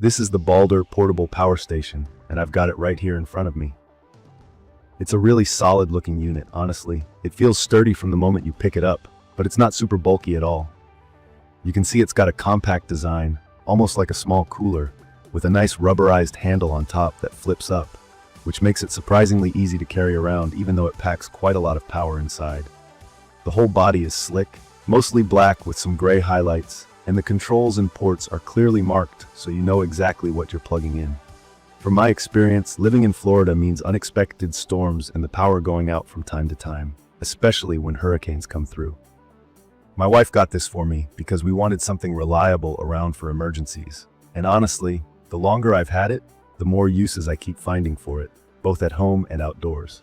This is the BALDR portable power station, and I've got it right here in front of me. It's a really solid looking unit, honestly. It feels sturdy from the moment you pick it up, but it's not super bulky at all. You can see it's got a compact design, almost like a small cooler, with a nice rubberized handle on top that flips up, which makes it surprisingly easy to carry around even though it packs quite a lot of power inside. The whole body is slick, mostly black with some gray highlights, and the controls and ports are clearly marked so you know exactly what you're plugging in. From my experience, living in Florida means unexpected storms and the power going out from time to time, especially when hurricanes come through. My wife got this for me because we wanted something reliable around for emergencies. And honestly, the longer I've had it, the more uses I keep finding for it, both at home and outdoors.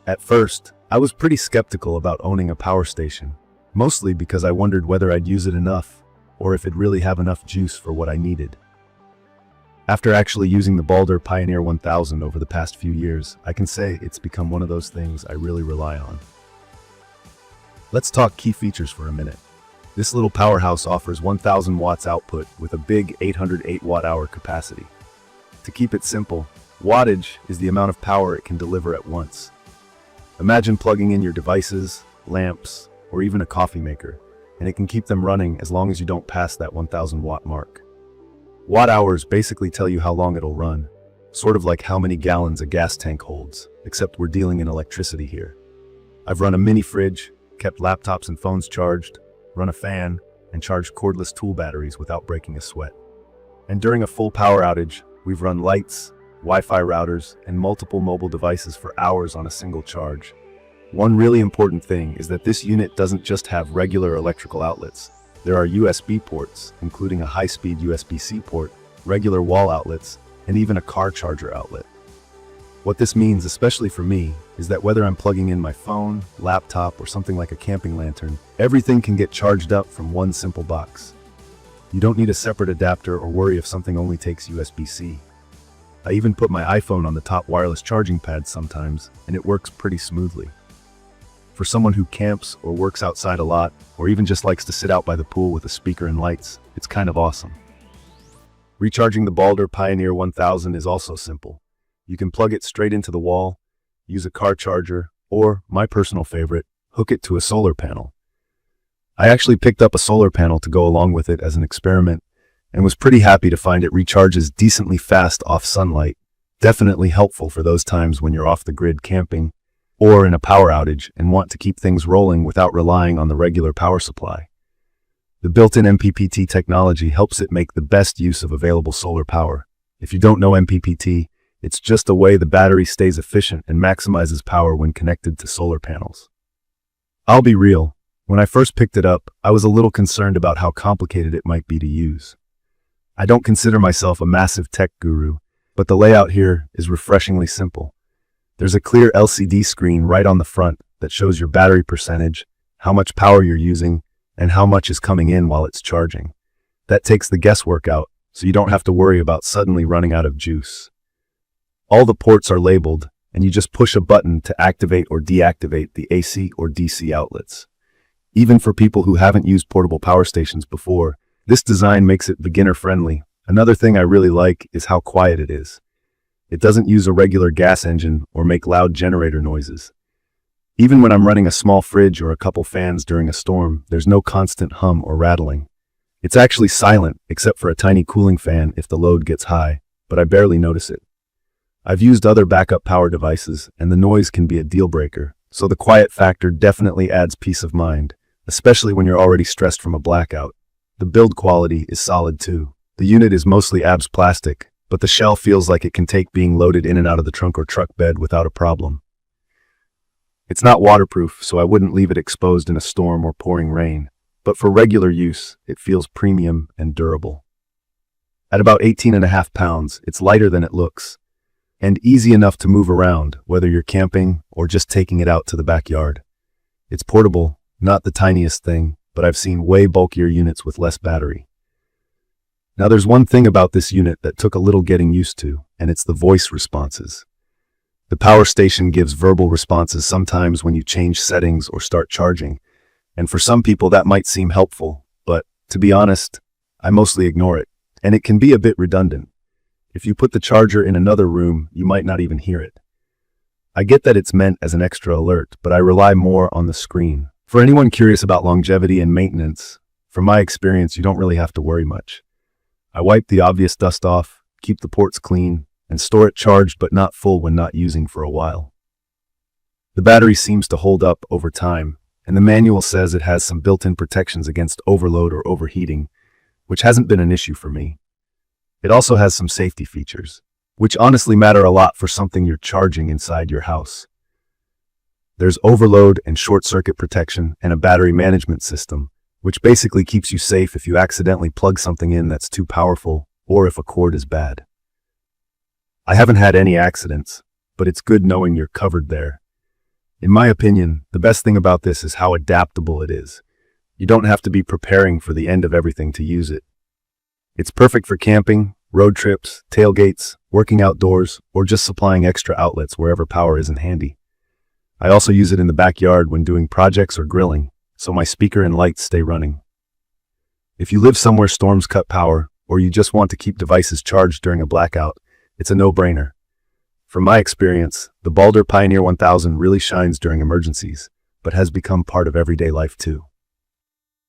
At first, I was pretty skeptical about owning a power station, mostly because I wondered whether I'd use it enough, or if it'd really have enough juice for what I needed. After actually using the BALDR PIONEER1000 over the past few years, I can say it's become one of those things I really rely on. Let's talk key features for a minute. This little powerhouse offers 1000 watts output with a big 808 watt-hour capacity. To keep it simple, wattage is the amount of power it can deliver at once. Imagine plugging in your devices, lamps, or even a coffee maker, and it can keep them running as long as you don't pass that 1000 watt mark. Watt hours basically tell you how long it'll run, sort of like how many gallons a gas tank holds, except we're dealing in electricity here. I've run a mini fridge, kept laptops and phones charged, run a fan, and charged cordless tool batteries without breaking a sweat. And during a full power outage, we've run lights, Wi-Fi routers, and multiple mobile devices for hours on a single charge. One really important thing is that this unit doesn't just have regular electrical outlets. There are USB ports, including a high-speed USB-C port, regular wall outlets, and even a car charger outlet. What this means, especially for me, is that whether I'm plugging in my phone, laptop, or something like a camping lantern, everything can get charged up from one simple box. You don't need a separate adapter or worry if something only takes USB-C. I even put my iPhone on the top wireless charging pad sometimes, and it works pretty smoothly. For someone who camps or works outside a lot, or even just likes to sit out by the pool with a speaker and lights, it's kind of awesome. Recharging the BALDR PIONEER1000 is also simple. You can plug it straight into the wall, use a car charger, or, my personal favorite, hook it to a solar panel. I actually picked up a solar panel to go along with it as an experiment, and was pretty happy to find it recharges decently fast off sunlight. Definitely helpful for those times when you're off the grid camping, or in a power outage and want to keep things rolling without relying on the regular power supply. The built-in MPPT technology helps it make the best use of available solar power. If you don't know MPPT, it's just a way the battery stays efficient and maximizes power when connected to solar panels. I'll be real, when I first picked it up, I was a little concerned about how complicated it might be to use. I don't consider myself a massive tech guru, but the layout here is refreshingly simple. There's a clear LCD screen right on the front that shows your battery percentage, how much power you're using, and how much is coming in while it's charging. That takes the guesswork out, so you don't have to worry about suddenly running out of juice. All the ports are labeled, and you just push a button to activate or deactivate the AC or DC outlets. Even for people who haven't used portable power stations before, this design makes it beginner-friendly. Another thing I really like is how quiet it is. It doesn't use a regular gas engine or make loud generator noises. Even when I'm running a small fridge or a couple fans during a storm, there's no constant hum or rattling. It's actually silent, except for a tiny cooling fan if the load gets high, but I barely notice it. I've used other backup power devices, and the noise can be a deal breaker, so the quiet factor definitely adds peace of mind, especially when you're already stressed from a blackout. The build quality is solid too. The unit is mostly ABS plastic, but the shell feels like it can take being loaded in and out of the trunk or truck bed without a problem. It's not waterproof, so I wouldn't leave it exposed in a storm or pouring rain, but for regular use, it feels premium and durable. At about 18.5 pounds, it's lighter than it looks, and easy enough to move around, whether you're camping or just taking it out to the backyard. It's portable, not the tiniest thing, but I've seen way bulkier units with less battery. Now there's one thing about this unit that took a little getting used to, and it's the voice responses. The power station gives verbal responses sometimes when you change settings or start charging, and for some people that might seem helpful, but to be honest, I mostly ignore it. and it can be a bit redundant. If you put the charger in another room, you might not even hear it. I get that it's meant as an extra alert, but I rely more on the screen. For anyone curious about longevity and maintenance, from my experience, you don't really have to worry much. I wipe the obvious dust off, keep the ports clean, and store it charged but not full when not using for a while. The battery seems to hold up over time, and the manual says it has some built-in protections against overload or overheating, which hasn't been an issue for me. It also has some safety features, which honestly matter a lot for something you're charging inside your house. There's overload and short-circuit protection and a battery management system, which basically keeps you safe if you accidentally plug something in that's too powerful or if a cord is bad. I haven't had any accidents, but it's good knowing you're covered there. In my opinion, the best thing about this is how adaptable it is. You don't have to be preparing for the end of everything to use it. It's perfect for camping, road trips, tailgates, working outdoors, or just supplying extra outlets wherever power isn't handy. I also use it in the backyard when doing projects or grilling, so my speaker and lights stay running. If you live somewhere storms cut power, or you just want to keep devices charged during a blackout, it's a no-brainer. From my experience, the BALDR PIONEER1000 really shines during emergencies, but has become part of everyday life too.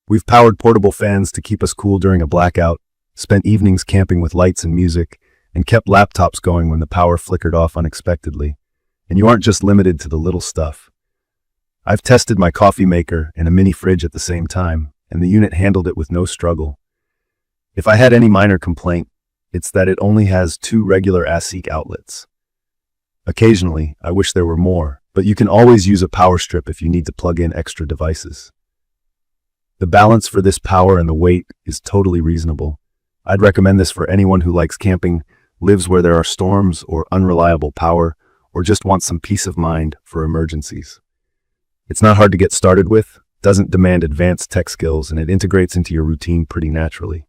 We've powered portable fans to keep us cool during a blackout, spent evenings camping with lights and music, and kept laptops going when the power flickered off unexpectedly. And you aren't just limited to the little stuff. I've tested my coffee maker and a mini fridge at the same time, and the unit handled it with no struggle. If I had any minor complaint, it's that it only has 2 regular ASIC outlets. Occasionally, I wish there were more, but you can always use a power strip if you need to plug in extra devices. The balance for this power and the weight is totally reasonable. I'd recommend this for anyone who likes camping, lives where there are storms or unreliable power, or just wants some peace of mind for emergencies. It's not hard to get started with, doesn't demand advanced tech skills, and it integrates into your routine pretty naturally.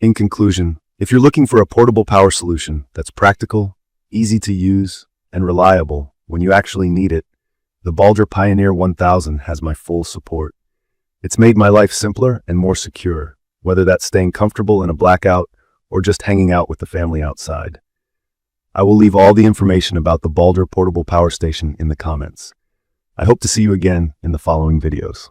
In conclusion, if you're looking for a portable power solution that's practical, easy to use, and reliable when you actually need it, the BALDR PIONEER1000 has my full support. It's made my life simpler and more secure, whether that's staying comfortable in a blackout or just hanging out with the family outside. I will leave all the information about the BALDR portable power station in the comments. I hope to see you again in the following videos.